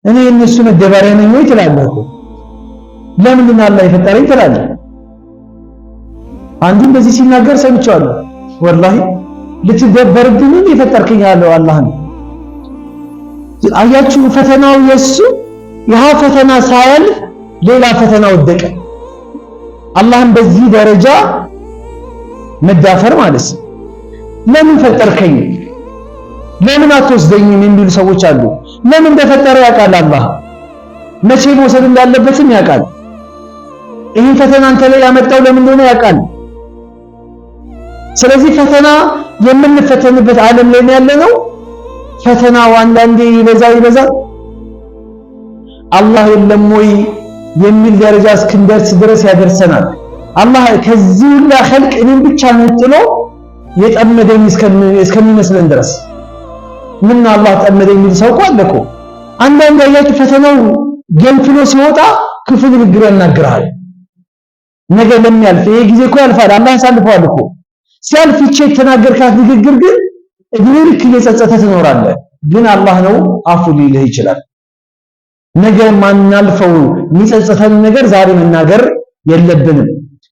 እኔ እነሱ መደባሪያ ነኝ ወይ ትላለህ እኮ ለምን አላህ የፈጠረኝ ትላለህ አንዱ እንደዚህ ሲናገር ሰምቻለሁ ወላሂ ልትደበርብኝ የፈጠርከኝ ያለው አላህ ነው አያችሁ ፈተናው የሱ ያ ፈተና ሳያልፍ ሌላ ፈተና ወደቀ አላህን በዚህ ደረጃ መዳፈር ማለት ለምን ፈጠርከኝ ለምን አትወስደኝም የሚሉ ሰዎች አሉ ለምን እንደፈጠረ ያውቃል አላህ መቼ መውሰድ እንዳለበትም ያውቃል ይሄን ፈተና አንተ ላይ ያመጣው ለምን እንደሆነ ያውቃል ስለዚህ ፈተና የምንፈተንበት ዓለም ላይ ያለነው ፈተናው አንዳንዴ ይበዛል አላህ የለም ወይ የሚል ደረጃ እስክንደርስ ድረስ ያደርሰናል አላህ ከዚህ ሁሉ ኸልቅ እኔን ብቻ ነጥሎ የጠመደኝ እስከሚመስለን ድረስ ምን አላህ ጠመደኝ የሚል ሰው አለ እኮ አንዳንድ ያያችሁ ፈተናው ገንፍሎ ሲወጣ ክፉ ንግግር ያናግራል ነገ ለሚያልፍ ይሄ ጊዜ እኮ ያልፋል አላህ ያሳልፈዋል እኮ ሲያልፍ ይቼ የተናገርካት ንግግር ግን እድሜ ልክ እየጸጸተ ትኖራለህ ግን አላህ ነው አፉ ሊልህ ይችላል ነገ ማናልፈው የሚጸጸተን ነገር ዛሬ መናገር የለብንም